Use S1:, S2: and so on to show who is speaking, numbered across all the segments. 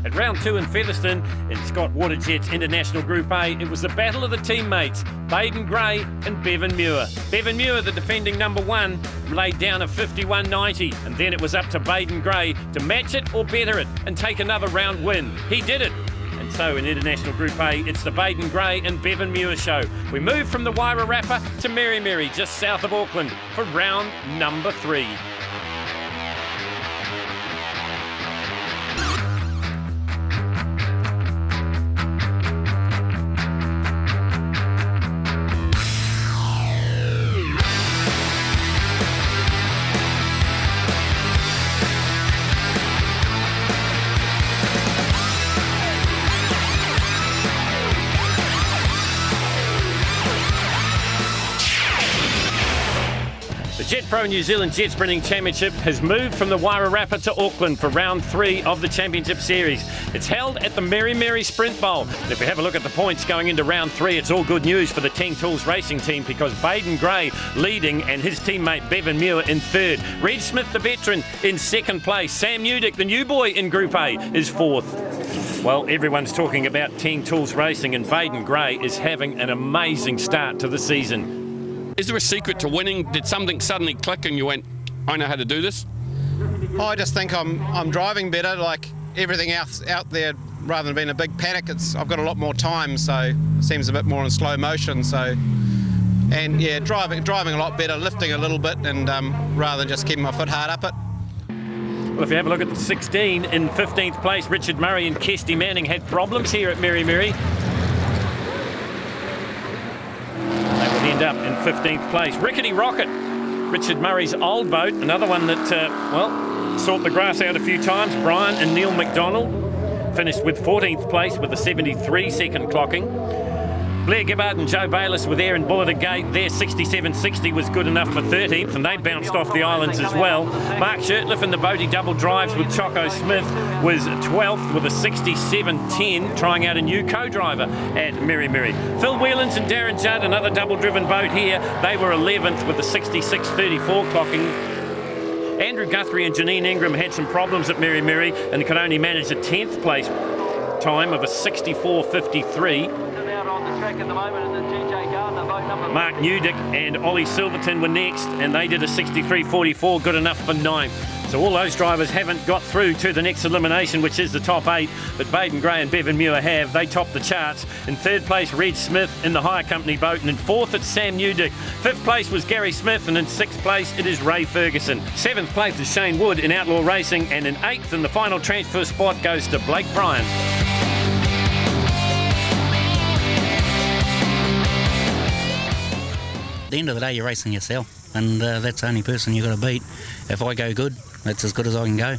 S1: At round 2 in Featherstone, in Scott Waterjet's International Group A, it was the battle of the teammates, Baden Gray and Bevan Muir. Bevan Muir, the defending number 1, laid down a 51.90, and then it was up to Baden Gray to match it or better it and take another round win. He did it. And so in International Group A, it's the Baden Gray and Bevan Muir show. We move from the Wairarapa to Meremere, just south of Auckland, for round number 3. The Jet Pro New Zealand Jetsprinting Championship has moved from the Wairarapa to Auckland for round 3 of the Championship Series. It's held at the Meremere Sprint Bowl. And if we have a look at the points going into round 3, it's all good news for the Teng Tools racing team because Baden Gray leading and his teammate Bevan Muir in 3rd. Red Smith, the veteran, in 2nd place. Sam Newdick, the new boy in Group A, is 4th. Well, everyone's talking about Teng Tools racing and Baden Gray is having an amazing start to the season.
S2: Is there a secret to winning? Did something suddenly click and you went, I know how to do this?
S3: I just think I'm driving better, like everything else out there. Rather than being a big panic, I've got a lot more time, so it seems a bit more in slow motion. So, and yeah, driving a lot better, lifting a little bit, and rather than just keeping my foot hard up it.
S1: Well, if you have a look at the 16 in 15th place, Richard Murray and Kesty Manning had problems here at Meremere. End up in 15th place. Rickety Rocket, Richard Murray's old boat, another one that, sought the grass out a few times. Brian and Neil McDonald finished with 14th place with a 73-second clocking. Blair Gibbard and Joe Bayliss were there in Bulleted Gate. Their 67.60 was good enough for 13th, and they bounced off the islands as well. Mark Shirtliff in the boaty double drives with Choco Smith was 12th with a 67.10, trying out a new co-driver at Meremere. Phil Whelans and Darren Judd, another double-driven boat here. They were 11th with a 66.34 clocking. Andrew Guthrie and Janine Ingram had some problems at Meremere and could only manage a 10th place time of a 64.53. Mark Newdick and Ollie Silverton were next, and they did a 63.44, good enough for 9th. So all those drivers haven't got through to the next elimination, which is the top 8, but Baden Gray and Bevan Muir have. They topped the charts. In 3rd place, Red Smith in the hire company boat, and in 4th, it's Sam Newdick. 5th place was Gary Smith, and in 6th place, it is Ray Ferguson. 7th place is Shane Wood in Outlaw Racing, and in 8th, and the final transfer spot goes to Blake Bryan.
S4: At the end of the day, you're racing yourself, and that's the only person you've got to beat. If I go good, that's as good as I can go.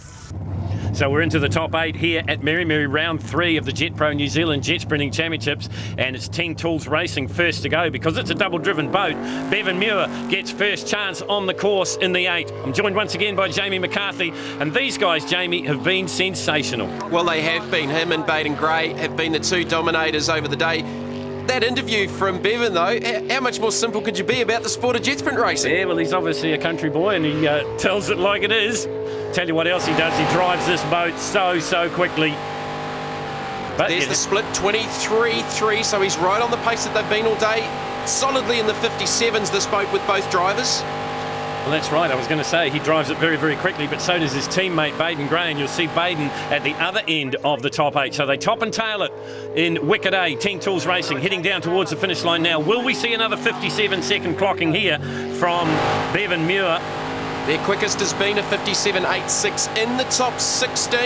S1: So we're into the top 8 here at Meremere, round 3 of the Jet Pro New Zealand Jetsprinting Championships, and it's Teng Tools Racing first to go because it's a double-driven boat. Bevan Muir gets first chance on the course in the 8. I'm joined once again by Jamie McCarthy, and these guys, Jamie, have been sensational.
S5: Well, they have been. Him and Baden Gray have been the 2 dominators over the day. That interview from Bevan, though, how much more simple could you be about the sport of jet sprint racing?
S1: Yeah, well, he's obviously a country boy, and he tells it like it is. Tell you what else he does. He drives this boat so quickly. But
S5: there's the split, 23.3, so he's right on the pace that they've been all day. Solidly in the 57s, this boat with both drivers.
S1: Well, that's right. I was going to say he drives it very quickly, but so does his teammate Baden Gray, and you'll see Baden at the other end of the top 8. So they top and tail it in Wicket A. Teng Tools Racing heading down towards the finish line now. Will we see another 57-second clocking here from Bevan Muir?
S5: Their quickest has been a 57.86 in the top 16.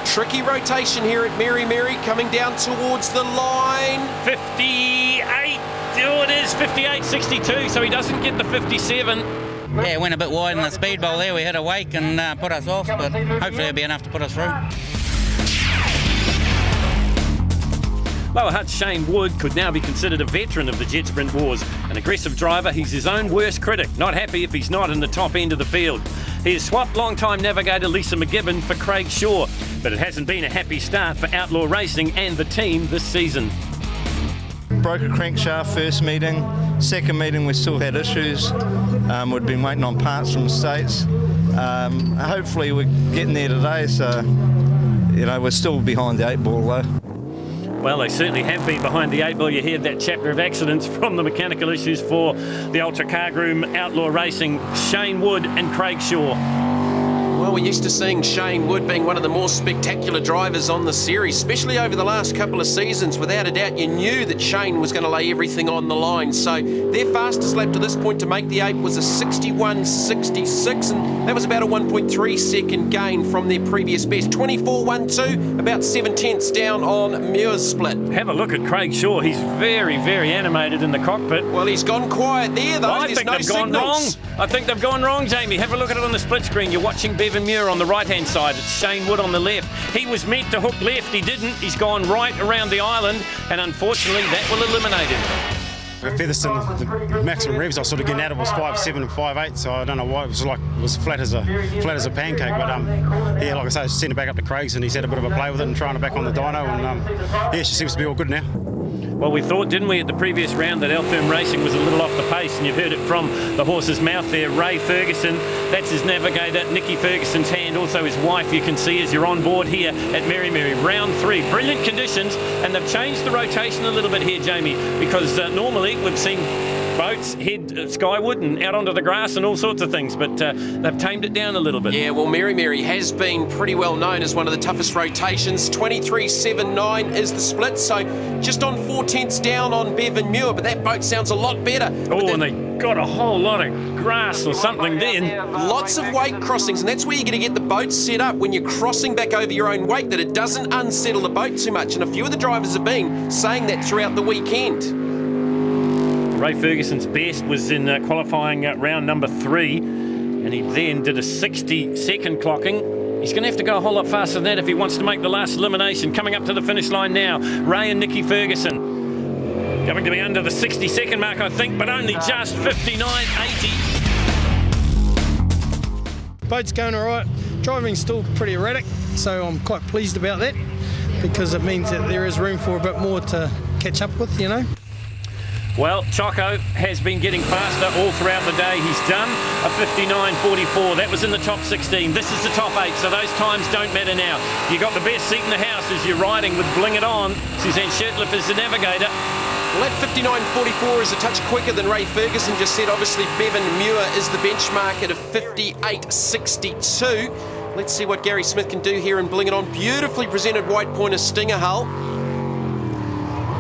S5: Tricky rotation here at Meremere, coming down towards the line.
S1: 58. Oh, it is 58.62, so he doesn't get the 57.
S4: Yeah, went a bit wide in the speed bowl there. We had a wake and put us off, but hopefully it'll be enough to put us through.
S1: Lower Hutt's Shane Wood could now be considered a veteran of the jet sprint wars. An aggressive driver, he's his own worst critic. Not happy if he's not in the top end of the field. He has swapped long-time navigator Lisa McGibbon for Craig Shaw, but it hasn't been a happy start for Outlaw Racing and the team this season.
S6: Broke a crankshaft first meeting. Second meeting we still had issues. We'd been waiting on parts from the States. Hopefully we're getting there today, so you know, we're still behind the 8 ball though.
S1: Well, they certainly have been behind the 8 ball. You heard that chapter of accidents from the mechanical issues for the Ultra Cargroom Outlaw Racing, Shane Wood and Craig Shaw.
S5: Well, we're used to seeing Shane Wood being one of the more spectacular drivers on the series, especially over the last couple of seasons. Without a doubt, you knew that Shane was going to lay everything on the line. So their fastest lap to this point to make the 8 was a 61.66, and that was about a 1.3 second gain from their previous best. 24.12, about 7 tenths down on Muir's split.
S1: Have a look at Craig Shaw. He's very, very animated in the cockpit.
S5: Well, he's gone quiet there, though.
S1: I think they've gone wrong. I think they've gone wrong, Jamie. Have a look at it on the split screen. You're watching Bevan Muir on the right-hand side. It's Shane Wood on the left. He was meant to hook left. He didn't. He's gone right around the island, and unfortunately, that will eliminate him.
S7: At Featherston, the maximum revs I was sort of getting out of was 5.7 and 5.8, so I don't know why it was flat as a pancake. But yeah, like I say, I sent it back up to Craig's, and he's had a bit of a play with it and trying it back on the dyno, and yeah, she seems to be all good now.
S1: Well, we thought, didn't we, at the previous round that Altherm Racing was a little off the pace, and you've heard it from the horse's mouth there. Ray Ferguson, that's his navigator, Nicky Ferguson's hand, also his wife, you can see as you're on board here at Meremere. Round 3, brilliant conditions, and they've changed the rotation a little bit here, Jamie, because normally we've seen boats head skyward and out onto the grass and all sorts of things, but they've tamed it down a little bit.
S5: Yeah, well, Meremere has been pretty well known as one of the toughest rotations. 23.79 is the split, so just on 4 tenths down on Bevan Muir, but that boat sounds a lot better.
S1: Oh, and they got a whole lot of grass or something then.
S5: Lots of wake crossings, and that's where you're going to get the boat set up when you're crossing back over your own wake, that it doesn't unsettle the boat too much, and a few of the drivers have been saying that throughout the weekend.
S1: Ray Ferguson's best was in qualifying round number 3, and he then did a 60-second clocking. He's going to have to go a whole lot faster than that if he wants to make the last elimination. Coming up to the finish line now, Ray and Nicky Ferguson. Going to be under the 60-second mark, I think, but only just 59.80.
S8: Boat's going all right. Driving's still pretty erratic, so I'm quite pleased about that, because it means that there is room for a bit more to catch up with, you know.
S1: Well, Choco has been getting faster all throughout the day. He's done a 59.44. That was in the top 16. This is the top 8, so those times don't matter now. You got the best seat in the house as you're riding with Bling It On. Suzanne Shirtliff is the navigator.
S5: Well, that 59.44 is a touch quicker than Ray Ferguson just said. Obviously, Bevan Muir is the benchmark at a 58.62. Let's see what Gary Smith can do here and Bling It On. Beautifully presented white pointer stinger hull.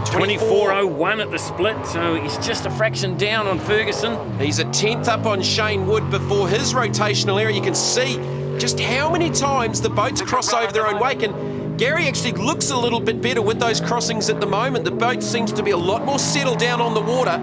S1: 24.01 at the split, so he's just a fraction down on Ferguson.
S5: He's a 10th up on Shane Wood before his rotational area. You can see just how many times the boats cross over their own wake, and Gary actually looks a little bit better with those crossings at the moment. The boat seems to be a lot more settled down on the water.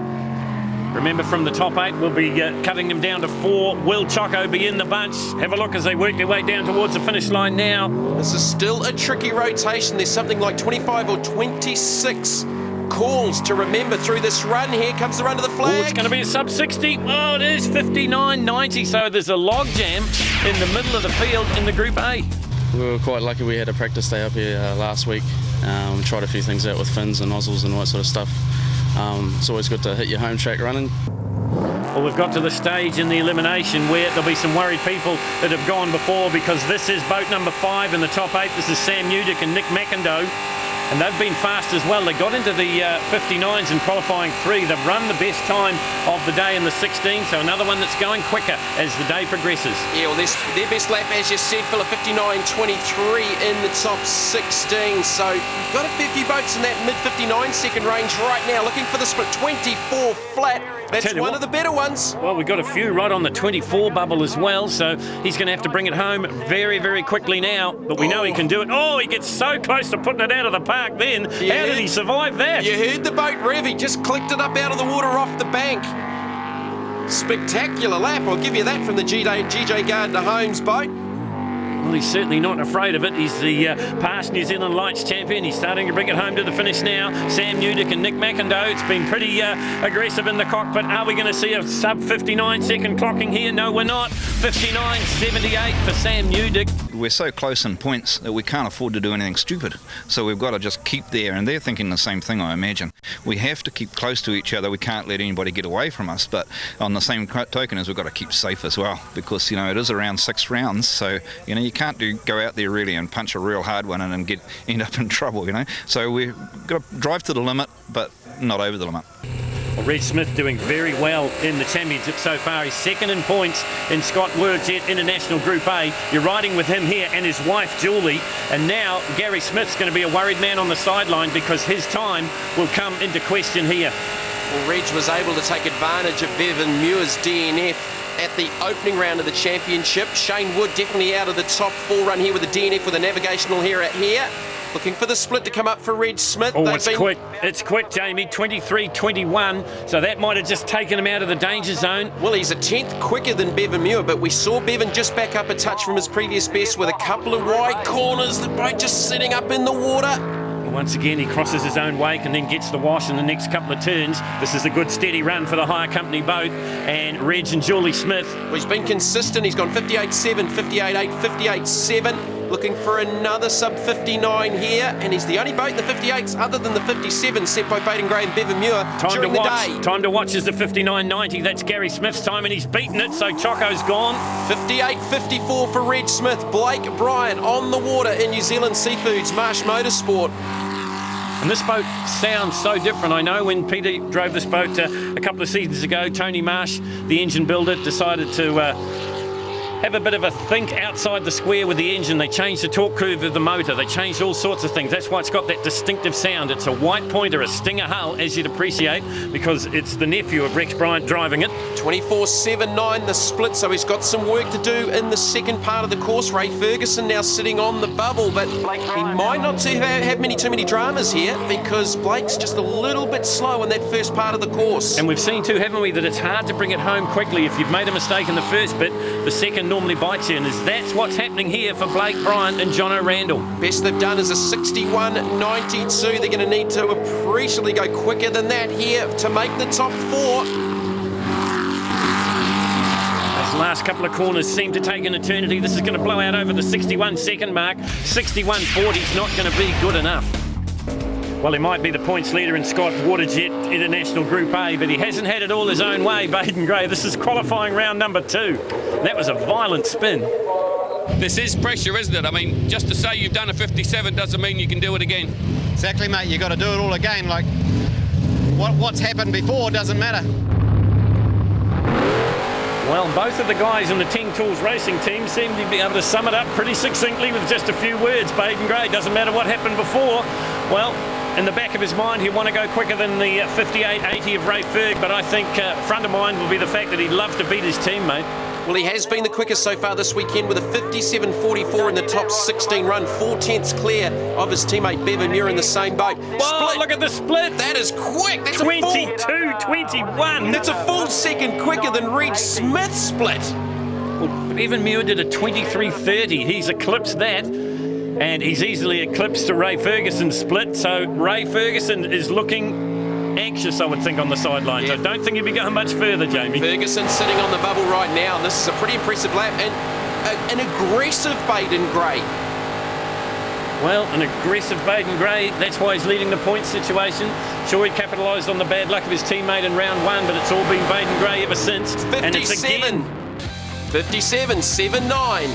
S1: Remember, from the top 8, we'll be cutting them down to 4. Will Choco be in the bunch? Have a look as they work their way down towards the finish line now.
S5: This is still a tricky rotation. There's something like 25 or 26 calls to remember through this run. Here comes the run to the flag.
S1: Oh, it's going to be a sub 60. Oh, it is 59.90. So there's a log jam in the middle of the field in the Group A.
S9: We were quite lucky. We had a practice day up here last week. Tried a few things out with fins and nozzles and all that sort of stuff. It's always good to hit your home track running.
S1: Well, we've got to the stage in the elimination where there'll be some worried people that have gone before, because this is boat number 5 in the top 8. This is Sam Newdick and Nick McIndoe. And they've been fast as well. They got into the 59s in qualifying 3. They've run the best time of the day in the 16, so another one that's going quicker as the day progresses.
S5: Yeah, well, their best lap, as you said, Phil, a 59.23 in the top 16. So you've got a fair few boats in that mid-59 second range right now, looking for the split. 24 flat. That's one of the better ones.
S1: Well, we've got a few right on the 24 bubble as well, so he's going to have to bring it home very, very quickly now, but we know he can do it. Oh, he gets so close to putting it out of the park then. How did he survive that?
S5: You heard the boat rev. He just clicked it up out of the water off the bank. Spectacular lap, I'll give you that, from the GJ Gardner Holmes boat.
S1: Well, he's certainly not afraid of it. He's the past New Zealand Lights champion. He's starting to bring it home to the finish now. Sam Newdick and Nick McIndoe. It's been pretty aggressive in the cockpit. Are we going to see a sub 59 second clocking here? No, we're not. 59.78 for Sam Newdick.
S10: We're so close in points that we can't afford to do anything stupid. So we've got to just keep there, and they're thinking the same thing, I imagine. We have to keep close to each other. We can't let anybody get away from us, but on the same token as we've got to keep safe as well, because, you know, it is around 6 rounds, so, you know, you can't go out there really and punch a real hard one and end up in trouble, you know. So we've got to drive to the limit, but not over the limit.
S1: Well, Reg Smith doing very well in the championship so far. He's second in points in Scott Wordjet International Group A. You're riding with him here and his wife Julie, and now Gary Smith's going to be a worried man on the sideline because his time will come into question here.
S5: Well, Reg was able to take advantage of Bevan Muir's DNF at the opening round of the championship. Shane Wood definitely out of the top 4 run here with a DNF with a navigational here. Looking for the split to come up for Reg Smith.
S1: Oh, it's quick. It's quick, Jamie. 23-21. So that might have just taken him out of the danger zone.
S5: Well, he's a 10th quicker than Bevan Muir, but we saw Bevan just back up a touch from his previous best with a couple of wide corners. The boat just sitting up in the water.
S1: Once again, he crosses his own wake and then gets the wash in the next couple of turns. This is a good steady run for the hire company boat and Reg and Julie Smith.
S5: Well, he's been consistent. He's gone 58.7, 58.8, 58.7. Looking for another sub 59 here, and he's the only boat in the 58s other than the 57 set by Baden Gray and Bevan Muir during the day.
S1: Time to watch is the 59.90. That's Gary Smith's time, and he's beaten it, so Choco's gone.
S5: 58.54 for Reg Smith. Blake Bryan on the water in New Zealand Seafoods Marsh Motorsport.
S1: And this boat sounds so different. I know when Peter drove this boat a couple of seasons ago, Tony Marsh, the engine builder, decided to have a bit of a think outside the square with the engine. They changed the torque curve of the motor. They changed all sorts of things. That's why it's got that distinctive sound. It's a white pointer, a Stinger hull, as you'd appreciate, because it's the nephew of Rex Bryant driving it.
S5: 24.79 the split, so he's got some work to do in the second part of the course. Ray Ferguson now sitting on the bubble, but he might not have too many dramas here because Blake's just a little bit slow in that first part of the course.
S1: And we've seen too, haven't we, that it's hard to bring it home quickly. If you've made a mistake in the first bit, the second normally bites you, and that's what's happening here for Blake Bryant and Jono Randall.
S5: Best they've done is a 61.92. They're going to need to appreciably go quicker than that here to make the top 4.
S1: Those last couple of corners seem to take an eternity. This is going to blow out over the 61 second mark. 61.40 is not going to be good enough. Well, he might be the points leader in Scott Waterjet International Group A, but he hasn't had it all his own way, Baden Gray. This is qualifying round number 2. That was a violent spin.
S2: This is pressure, isn't it? I mean, just to say you've done a 57 doesn't mean you can do it again.
S3: Exactly, mate. You've got to do it all again. Like, what's happened before doesn't matter.
S1: Well, both of the guys in the Ting Tools racing team seem to be able to sum it up pretty succinctly with just a few words. Baden Gray, doesn't matter what happened before. Well, in the back of his mind, he'll want to go quicker than the 58.80 of Ray Ferg, but I think front of mind will be the fact that he'd love to beat his teammate.
S5: Well, he has been the quickest so far this weekend with a 57.44 in the top 16 run, 4/10 clear of his teammate Bevan Muir in the same boat.
S1: Whoa, look at the split!
S5: That is quick! That's
S1: 22-21!
S5: That's a full second quicker than Reg Smith's split.
S1: Well, Bevan Muir did a 23.30. He's eclipsed that. And he's easily eclipsed to Ray Ferguson's split. So Ray Ferguson is looking anxious, I would think, on the sidelines.
S5: Yeah.
S1: I don't think he'll be going much further, Jamie.
S5: Ferguson sitting on the bubble right now, and this is a pretty impressive lap. And an aggressive Baden Gray.
S1: Well, an aggressive Baden Gray. That's why he's leading the points situation. Sure, he capitalised on the bad luck of his teammate in round 1, but it's all been Baden Gray ever since.
S5: 57.
S1: And it's again
S5: 57.79.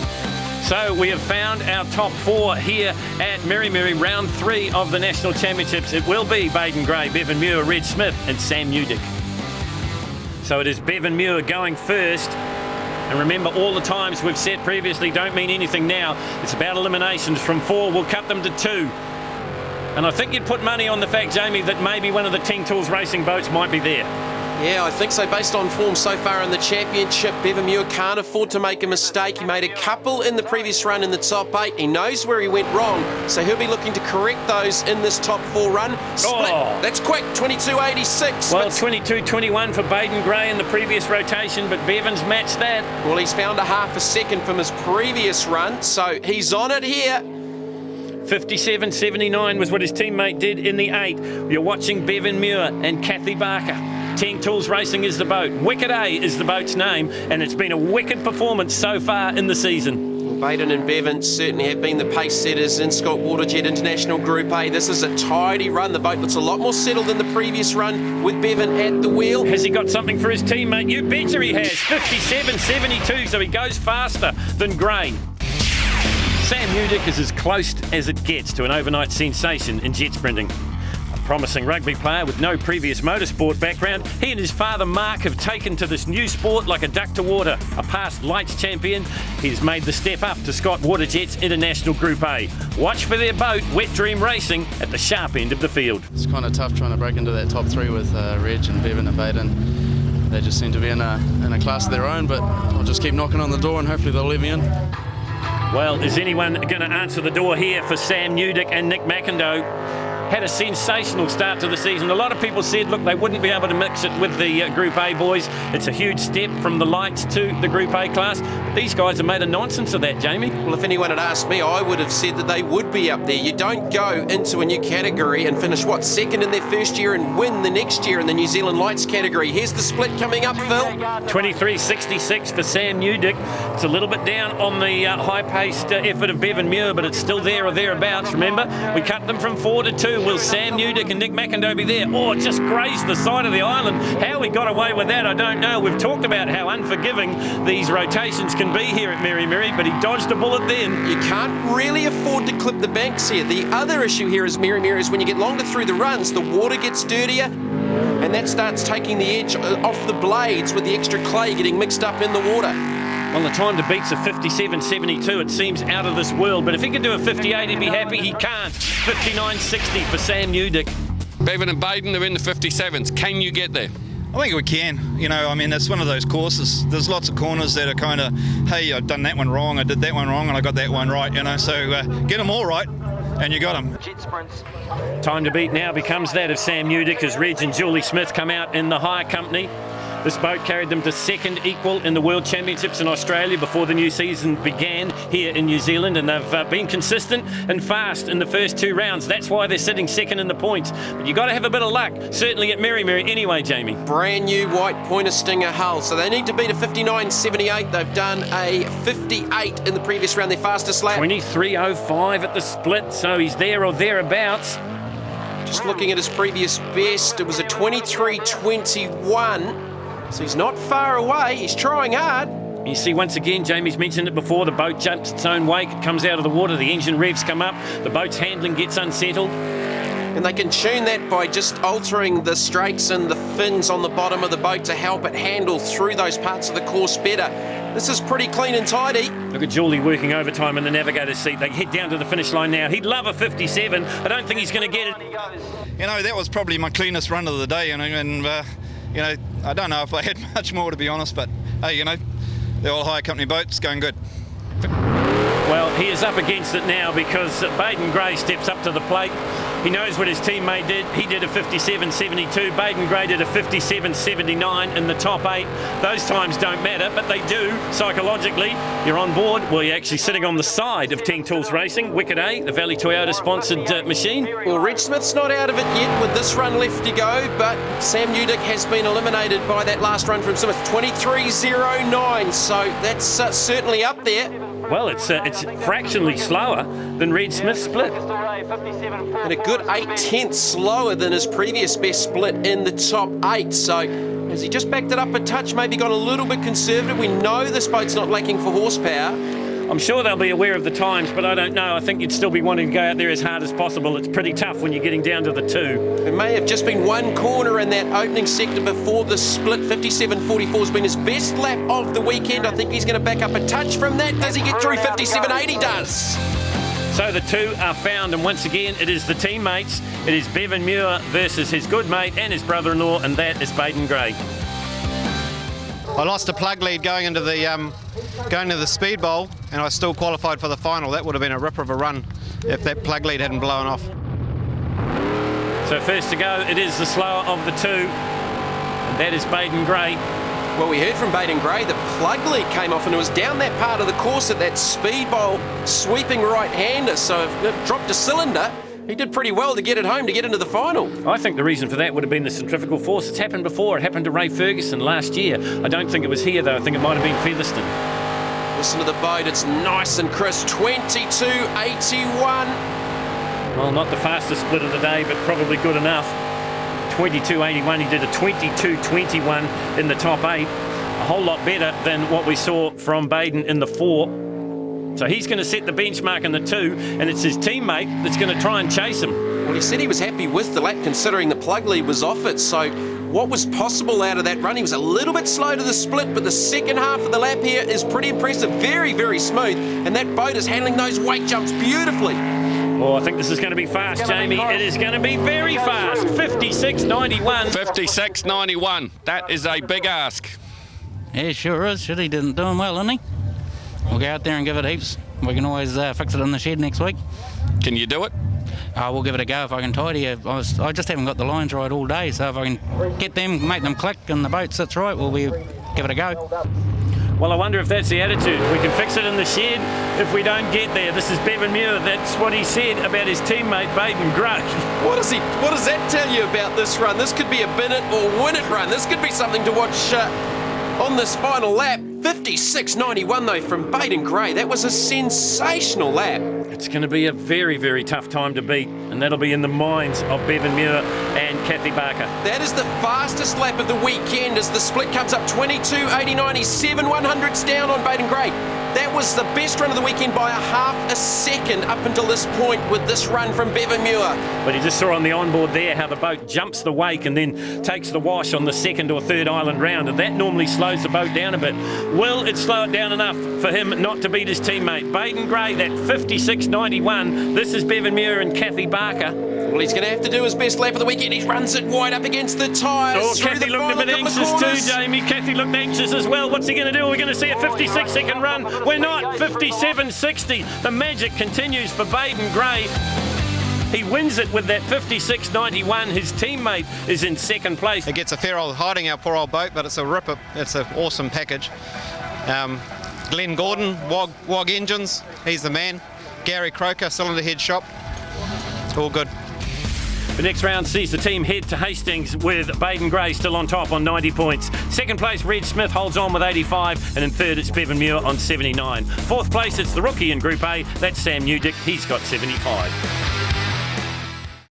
S1: So we have found our top 4 here at Meremere, round 3 of the National Championships. It will be Baden Gray, Bevan Muir, Reg Smith and Sam Newdick. So it is Bevan Muir going first. And remember, all the times we've said previously don't mean anything now. It's about eliminations. From 4, we'll cut them to 2. And I think you'd put money on the fact, Jamie, that maybe one of the Ting Tools racing boats might be there.
S5: Yeah, I think so. Based on form so far in the championship, Bevan Muir can't afford to make a mistake. He made a couple in the previous run in the top 8. He knows where he went wrong, so he'll be looking to correct those in this top 4 run. Split.
S1: Oh.
S5: That's quick, 22.86.
S1: Well, 22.21 for Baden Gray in the previous rotation, but Bevan's matched that.
S5: Well, he's found a half a second from his previous run, so he's on it here.
S1: 57.79 was what his teammate did in the 8. You're watching Bevan Muir and Kathy Barker. Ting Tools Racing is the boat. Wicked A is the boat's name, and it's been a wicked performance so far in the season.
S5: Well, Baden and Bevan certainly have been the pace setters in Scott Waterjet International Group A. This is a tidy run. The boat looks a lot more settled than the previous run with Bevan at the wheel.
S1: Has he got something for his teammate? You betcha he has. 57.72, so he goes faster than Gray. Sam Udick is as close as it gets to an overnight sensation in jet sprinting. A promising rugby player with no previous motorsport background, he and his father Mark have taken to this new sport like a duck to water. A past lights champion, he's made the step up to Scott Waterjet's International Group A. Watch for their boat, Wet Dream Racing, at the sharp end of the field.
S9: It's kind of tough trying to break into that top three with Reg and Bevan and Baden. They just seem to be in a class of their own, but I'll just keep knocking on the door and hopefully they'll let me in.
S1: Well, is anyone going to answer the door here for Sam Udick and Nick McIndoe? Had a sensational start to the season. A lot of people said, look, they wouldn't be able to mix it with the Group A boys. It's a huge step from the lights to the Group A class. These guys have made a nonsense of that, Jamie.
S5: Well, if anyone had asked me, I would have said that they would be up there. You don't go into a new category and finish, second in their first year and win the next year in the New Zealand Lights category. Here's the split coming up, Phil.
S1: 23.66 for Sam Udick. It's a little bit down on the high-paced effort of Bevan Muir, but it's still there or thereabouts. Remember, we cut them from 4 to 2. Will Sam Udick and Nick McIndoe be there? Oh, it just grazed the side of the island. How we got away with that, I don't know. We've talked about how unforgiving these rotations can be here at Meremere, but he dodged a bullet then.
S5: You can't really afford to clip the banks here. The other issue here is Meremere is when you get longer through the runs, the water gets dirtier, and that starts taking the edge off the blades with the extra clay getting mixed up in the water.
S1: Well, the time to beat's a 57.72. It seems out of this world, but if he could do a 58, he'd be happy. He can't. 59.60 for Sam Udick.
S2: Bevan and Baden are in the 57s. Can you get there?
S10: I think we can. It's one of those courses. There's lots of corners that are kind of, hey, I've done that one wrong, I did that one wrong, and I got that one right, So get them all right, and you got them.
S1: Time to beat now becomes that of Sam Udick as Reg and Julie Smith come out in the hire company. This boat carried them to second equal in the World Championships in Australia before the new season began here in New Zealand, and they've been consistent and fast in the first 2 rounds. That's why they're sitting second in the points. But you've got to have a bit of luck, certainly at Meremere anyway, Jamie.
S5: Brand new white Pointer Stinger hull, so they need to beat a 59.78. They've done a 58 in the previous round, their fastest lap.
S1: 23.05 at the split, so he's there or thereabouts.
S5: Just looking at his previous best, it was a 23.21. So he's not far away, he's trying hard.
S1: You see, once again, Jamie's mentioned it before, the boat jumps its own wake, it comes out of the water, the engine revs come up, the boat's handling gets unsettled.
S5: And they can tune that by just altering the strakes and the fins on the bottom of the boat to help it handle through those parts of the course better. This is pretty clean and tidy.
S1: Look at Julie working overtime in the navigator's seat. They head down to the finish line now. He'd love a 57. I don't think he's going to get it.
S10: That was probably my cleanest run of the day, I don't know if I had much more, to be honest, but hey, the old hire company boat's going good.
S1: Well, he is up against it now because Baden Gray steps up to the plate. He knows what his teammate did. He did a 57.72. Baden Gray did a 57.79 in the top 8. Those times don't matter, but they do psychologically. You're on board. Well, you're actually sitting on the side of Teng Tools Racing, Wicket A, the Valley Toyota sponsored machine.
S5: Well, Reg Smith's not out of it yet with this run left to go, but Sam Udick has been eliminated by that last run from Smith, 23.09. So that's certainly up there.
S1: Well, it's fractionally slower than Reg Smith's split.
S5: And a good 8/10 slower than his previous best split in the top 8. So has he just backed it up a touch, maybe gone a little bit conservative? We know this boat's not lacking for horsepower.
S1: I'm sure they'll be aware of the times, but I don't know. I think you'd still be wanting to go out there as hard as possible. It's pretty tough when you're getting down to the 2.
S5: There may have just been one corner in that opening sector before the split. 57.44 has been his best lap of the weekend. I think he's going to back up a touch from that. Does he get through 57.80? Does.
S1: So the 2 are found, and once again, it is the teammates. It is Bevan Muir versus his good mate and his brother-in-law, and that is Baden Gray.
S3: I lost a plug lead going into the speed bowl, and I still qualified for the final. That would have been a ripper of a run if that plug lead hadn't blown off.
S1: So first to go, it is the slower of the 2, and that is Baden Gray.
S5: Well, we heard from Baden Gray, the plug lead came off, and it was down that part of the course at that speed bowl sweeping right-hander, so if it dropped a cylinder, he did pretty well to get it home, to get into the final.
S1: I think the reason for that would have been the centrifugal force. It's happened before. It happened to Ray Ferguson last year. I don't think it was here, though. I think it might have been Featherston.
S5: Listen to the boat. It's nice and crisp. 22.81.
S1: Well, not the fastest split of the day, but probably good enough. 22.81. He did a 22.21 in the top 8. A whole lot better than what we saw from Baden in the 4. So he's going to set the benchmark in the 2, and it's his teammate that's going to try and chase him.
S5: Well, he said he was happy with the lap considering the plug lead was off it. So what was possible out of that run? He was a little bit slow to the split, but the second half of the lap here is pretty impressive. Very, very smooth. And that boat is handling those weight jumps beautifully.
S1: Oh, I think this is going to be fast, Jamie. It is going to be very fast. 56.91.
S2: 56.91. That is a big ask.
S4: Yeah, sure is. Shitty didn't do him well, didn't he? We'll go out there and give it heaps. We can always fix it in the shed next week.
S2: Can you do it?
S4: We'll give it a go if I can tidy it. I just haven't got the lines right all day, so if I can get them, make them click, and the boat sits right, we'll give it a go.
S1: Well, I wonder if that's the attitude. We can fix it in the shed if we don't get there. This is Bevan Muir. That's what he said about his teammate, Baden Gray.
S5: What does that tell you about this run? This could be a bin it or win it run. This could be something to watch on this final lap. 56.91 though from Baden Gray. That was a sensational lap.
S1: It's going to be a very, very tough time to beat, and that'll be in the minds of Bevan Muir and Kathy Barker.
S5: That is the fastest lap of the weekend as the split comes up 22.89. He's 7/100ths down on Baden Gray. That was the best run of the weekend by a half a second up until this point with this run from Bevan Muir.
S1: But you just saw on the onboard there how the boat jumps the wake and then takes the wash on the second or third island round, and that normally slows the boat down a bit. Will it slow it down enough for him not to beat his teammate? Baden Gray, that 56.91. This is Bevan Muir and Kathy Barker.
S5: Well, he's going to have to do his best lap of the weekend. He runs it wide up against the tyres.
S1: Oh, Kathy looked a bit anxious too, Jamie. Kathy looked anxious as well. What's he going to do? We're going to see a 56-second run. We're not. 57.60. The magic continues for Baden Gray. He wins it with that 56.91. His teammate is in second place.
S3: It gets a fair old hiding, our poor old boat, but it's a ripper. It's an awesome package. Glenn Gordon, Wog Engines, he's the man. Gary Croker, Cylinder Head Shop. All good.
S1: The next round sees the team head to Hastings with Baden Gray still on top on 90 points. Second place, Red Smith holds on with 85, and in third it's Bevan Muir on 79. Fourth place, it's the rookie in Group A, that's Sam Newdick, he's got 75.